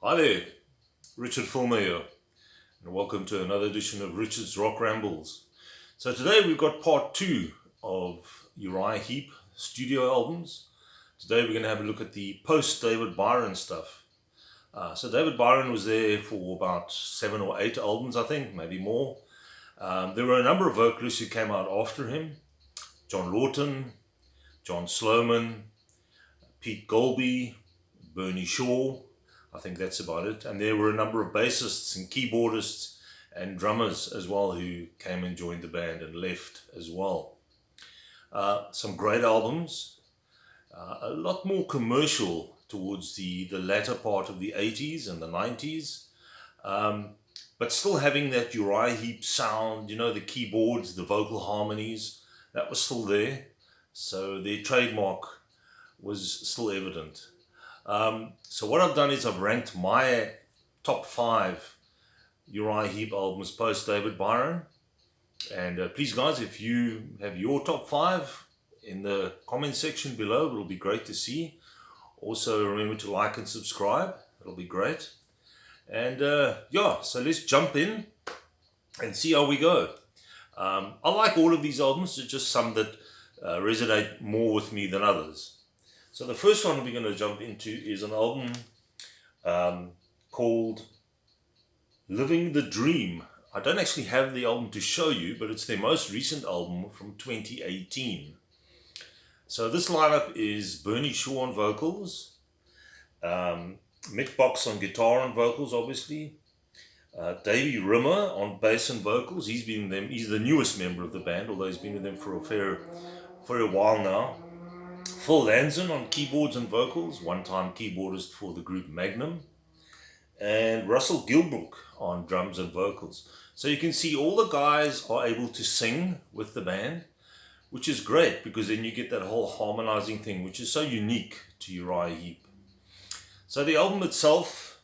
Hi there, Richard Fulmer here, and welcome to another edition of Richard's Rock Rambles. So today we've got part 2 of Uriah Heep studio albums. Today we're going to have a look at the post-David Bryon stuff. So David Bryon was there for about 7 or 8 albums, I think, maybe more. There were a number of vocalists who came out after him. John Lawton, John Sloman, Pete Golby, Bernie Shaw. I think that's about it. And there were a number of bassists and keyboardists and drummers as well who came and joined the band and left as well. Some great albums, a lot more commercial towards the latter part of the 80s and the 90s, but still having that Uriah Heep sound, you know, the keyboards, the vocal harmonies, that was still there. So their trademark was still evident. So what I've done is I've ranked my top 5 Uriah Heep albums post David Bryon. And please guys, if you have your top 5 in the comment section below, it'll be great to see. Also remember to like and subscribe, it'll be great. And yeah, so let's jump in and see how we go. I like all of these albums, there's just some that resonate more with me than others. So the first one we're going to jump into is an album called Living the Dream. I don't actually have the album to show you, but it's their most recent album from 2018. So this lineup is Bernie Shaw on vocals, Mick Box on guitar and vocals, obviously, Davey Rimmer on bass and vocals. He's the newest member of the band, although he's been with them for a while now. Phil Lanzon on keyboards and vocals, one-time keyboardist for the group Magnum, and Russell Gilbrook on drums and vocals. So you can see all the guys are able to sing with the band, which is great because then you get that whole harmonizing thing, which is so unique to Uriah Heep. So the album itself,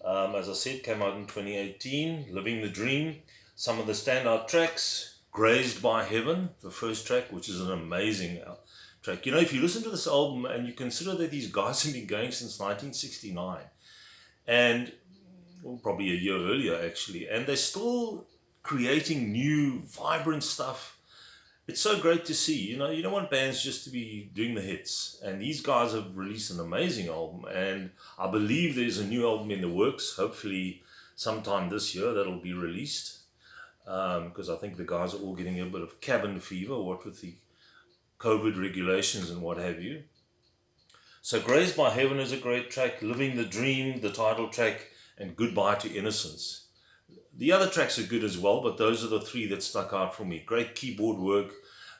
as I said, came out in 2018, Living the Dream. Some of the standout tracks, Grazed by Heaven, the first track, which is an amazing track. You know, if you listen to this album and you consider that these guys have been going since 1969, and well, probably a year earlier actually, and they're still creating new, vibrant stuff. It's so great to see. You know, you don't want bands just to be doing the hits, and these guys have released an amazing album, and I believe there's a new album in the works, hopefully sometime this year that'll be released, because I think the guys are all getting a bit of cabin fever, what with the COVID regulations and what have you. So Grazed by Heaven is a great track, Living the Dream, the title track, and Goodbye to Innocence. The other tracks are good as well, but those are the 3 that stuck out for me. Great keyboard work,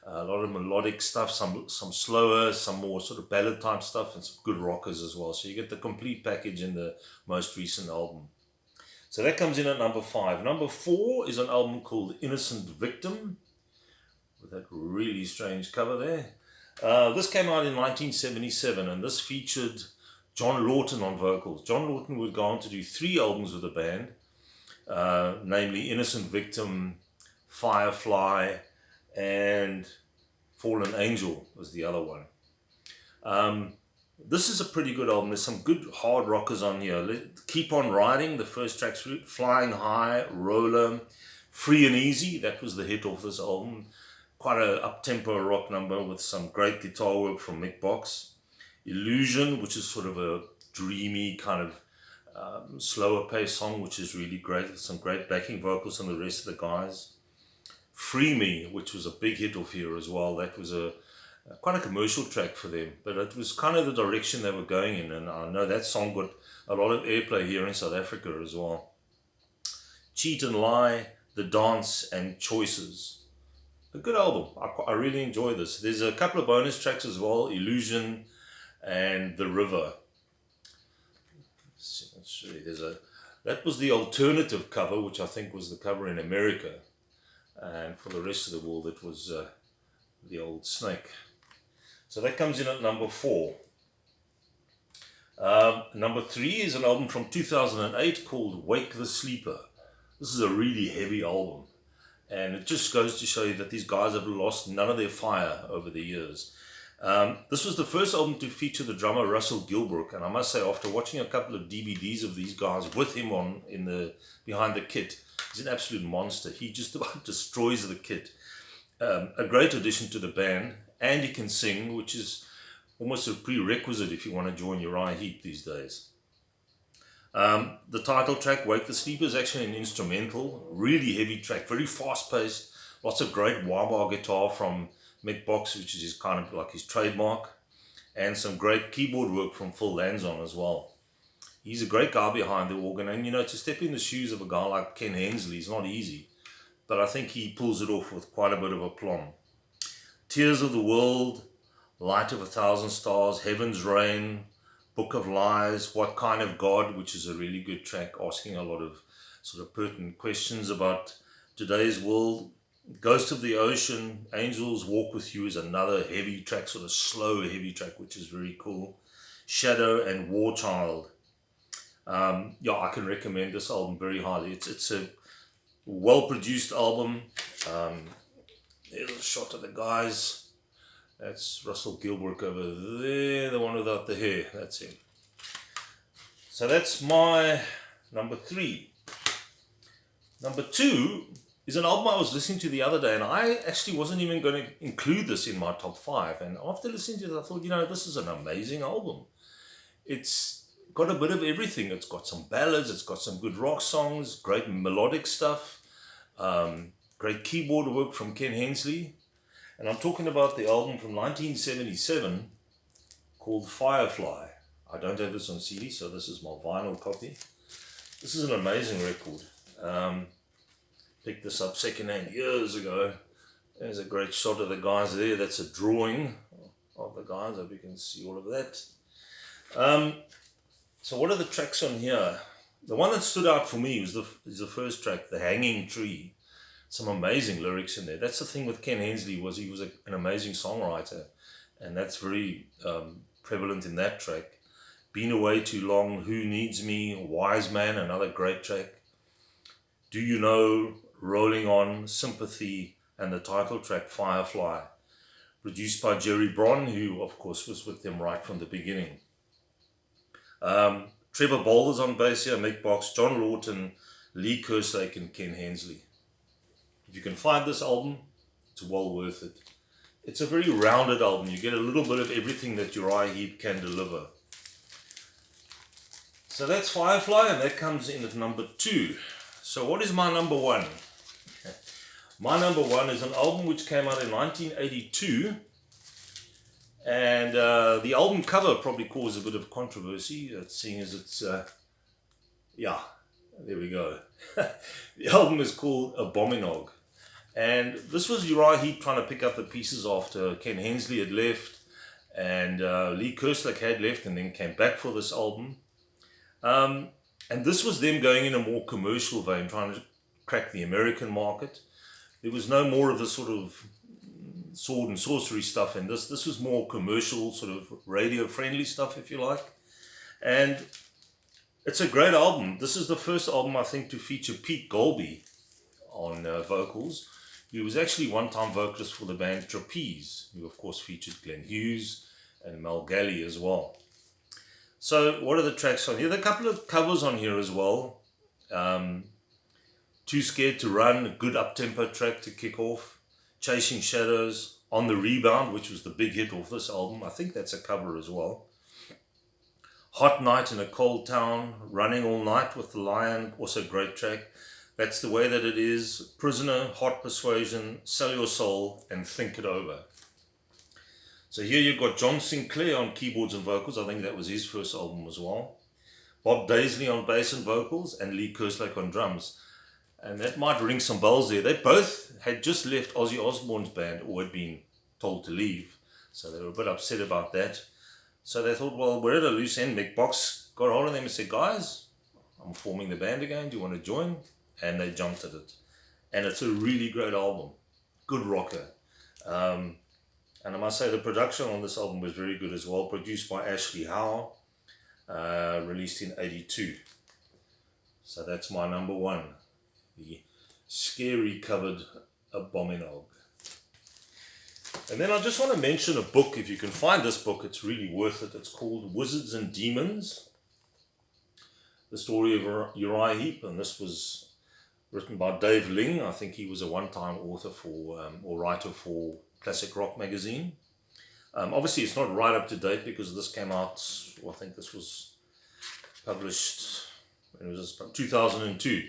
a lot of melodic stuff, some slower, some more sort of ballad type stuff, and some good rockers as well. So you get the complete package in the most recent album. So that comes in at number 5. Number 4 is an album called Innocent Victim, with that really strange cover there. This came out in 1977, and this featured John Lawton on vocals. John Lawton would go on to do 3 albums with the band, namely Innocent Victim, Firefly, and Fallen Angel was the other one. This is a pretty good album. There's some good hard rockers on here. Keep on Riding, the first track's Flying High, Roller, Free and Easy, that was the hit off this album. Quite a up-tempo rock number with some great guitar work from Mick Box. Illusion, which is sort of a dreamy kind of slower paced song, which is really great, with some great backing vocals from the rest of the guys. Free Me, which was a big hit off here as well. That was quite a commercial track for them, but it was kind of the direction they were going in, and I know that song got a lot of airplay here in South Africa as well. Cheat and Lie, The Dance, and Choices. A good album. I really enjoy this. There's a couple of bonus tracks as well, Illusion and The River. Let's see, that was the alternative cover, which I think was the cover in America, and for the rest of the world it was the old Snake. So that comes in at number 4. Number 3 is an album from 2008 called Wake the Sleeper. This is a really heavy album, and it just goes to show you that these guys have lost none of their fire over the years. This was the first album to feature the drummer Russell Gilbrook, and I must say, after watching a couple of DVDs of these guys with him on behind the kit, he's an absolute monster. He just about destroys the kit. A great addition to the band, and he can sing, which is almost a prerequisite if you want to join Uriah Heep these days. The title track, Wake the Sleeper, is actually an instrumental, really heavy track, very fast paced, lots of great wah-wah guitar from Mick Box, which is kind of like his trademark, and some great keyboard work from Phil Lanzon as well. He's a great guy behind the organ, and to step in the shoes of a guy like Ken Hensley is not easy, but I think he pulls it off with quite a bit of aplomb. Tears of the World, Light of 1,000 Stars, Heaven's Rain, Book of Lies, What Kind of God, which is a really good track, asking a lot of sort of pertinent questions about today's world. Ghost of the Ocean, Angels Walk With You is another heavy track, sort of slow heavy track, which is very cool. Shadow and War Child. I can recommend this album very highly. It's a well-produced album. There's a shot of the guys. That's Russell Gilbrook over there, the one without the hair. That's him. So that's my number 3. Number 2 is an album I was listening to the other day, and I actually wasn't even going to include this in my top 5. And after listening to it, I thought, this is an amazing album. It's got a bit of everything. It's got some ballads, it's got some good rock songs, great melodic stuff, great keyboard work from Ken Hensley. And I'm talking about the album from 1977 called Firefly. I don't have this on CD, so this is my vinyl copy. This is an amazing record. Picked this up secondhand years ago. There's a great shot of the guys there. That's a drawing of the guys. I hope you can see all of that. So what are the tracks on here? The one that stood out for me is the first track, The Hanging Tree. Some amazing lyrics in there. That's the thing with Ken Hensley, he was an amazing songwriter, and that's very prevalent in that track. Been Away Too Long, Who Needs Me, Wise Man, another great track. Do You Know, Rolling On, Sympathy, and the title track, Firefly, produced by Jerry Bron, who of course was with them right from the beginning. Trevor Boulder's on bass here, Mick Box, John Lawton, Lee Kerslake, and Ken Hensley. If you can find this album, it's well worth it. It's a very rounded album. You get a little bit of everything that Uriah Heep can deliver. So that's Firefly, and that comes in at number 2. So what is my number 1? My number 1 is an album which came out in 1982, and the album cover probably caused a bit of controversy, seeing as it's, there we go. The album is called Bombing Hog, and this was Uriah Heep trying to pick up the pieces after Ken Hensley had left, and Lee Kerslake had left and then came back for this album. And this was them going in a more commercial vein, trying to crack the American market. There was no more of the sort of sword and sorcery stuff in this. This was more commercial, sort of radio-friendly stuff, if you like. And it's a great album. This is the first album, I think, to feature Pete Golby on vocals. He was actually one-time vocalist for the band Trapeze, who of course featured Glenn Hughes and Mel Galley as well. So what are the tracks on here? There are a couple of covers on here as well. Too Scared to Run, a good up-tempo track to kick off. Chasing Shadows, On the Rebound, which was the big hit of this album. I think that's a cover as well. Hot Night in a Cold Town, Running All Night with the Lion, also a great track. That's the Way That It Is, Prisoner, Hot Persuasion, Sell Your Soul, and Think It Over. So here you've got John Sinclair on keyboards and vocals. I think that was his first album as well. Bob Daisley on bass and vocals, and Lee Kerslake on drums. And that might ring some bells there. They both had just left Ozzy Osbourne's band, or had been told to leave. So they were a bit upset about that. So they thought, well, we're at a loose end. Mick Box got a hold of them and said, guys, I'm forming the band again. Do you want to join? And they jumped at it. And it's a really great album. Good rocker. And I must say the production on this album was very good as well. Produced by Ashley Howe. Released in 82. So that's my number 1. The scary covered Bombing Hog. And then I just want to mention a book. If you can find this book, it's really worth it. It's called Wizards and Demons, the story of Uriah Heep. And this was written by Dave Ling. I think he was a one-time author for, or writer for Classic Rock magazine. Obviously, it's not right up to date because this came out, well, I think this was published, when was this? 2002.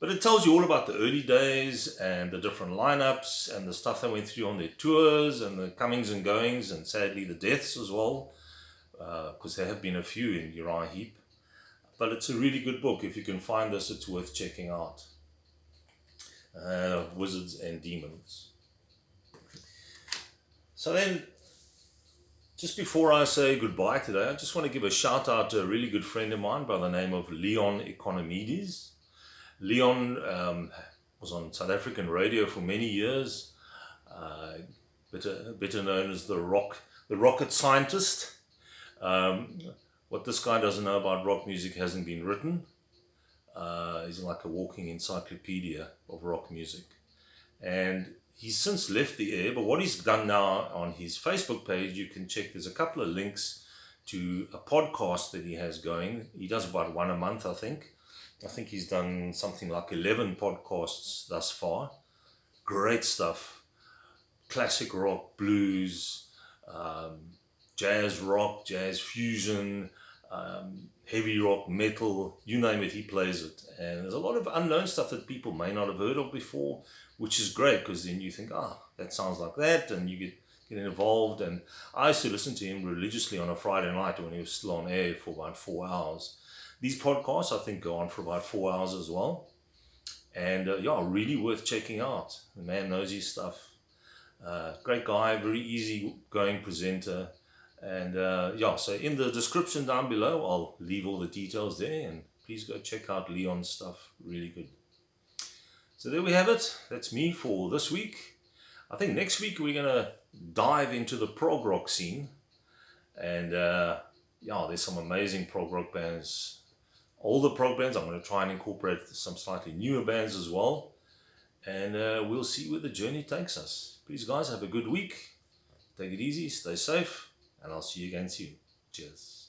But it tells you all about the early days and the different lineups and the stuff they went through on their tours and the comings and goings and sadly the deaths as well, because there have been a few in Uriah Heep. But it's a really good book. If you can find this, it's worth checking out. Wizards and Demons. So then, just before I say goodbye today, I just want to give a shout out to a really good friend of mine by the name of Leon Economides. Leon was on South African radio for many years, better known as the rocket scientist. What this guy doesn't know about rock music hasn't been written. He's like a walking encyclopedia of rock music. And he's since left the air, but what he's done now on his Facebook page, you can check, there's a couple of links to a podcast that he has going. He does about one a month, I think. I think he's done something like 11 podcasts thus far. Great stuff. Classic rock, blues, jazz rock, jazz fusion, heavy rock, metal, you name it, he plays it. And there's a lot of unknown stuff that people may not have heard of before, which is great because then you think, that sounds like that, and you get involved. And I used to listen to him religiously on a Friday night when he was still on air for about 4 hours. These podcasts, I think, go on for about 4 hours as well. And really worth checking out. The man knows his stuff. Great guy, very easy-going presenter. And so in the description down below, I'll leave all the details there. And please go check out Leon's stuff. Really good. So there we have it. That's me for this week. I think next week we're going to dive into the prog rock scene. And there's some amazing prog rock bands. Older prog bands. I'm going to try and incorporate some slightly newer bands as well. And we'll see where the journey takes us. Please, guys, have a good week. Take it easy, stay safe, and I'll see you again soon. Cheers.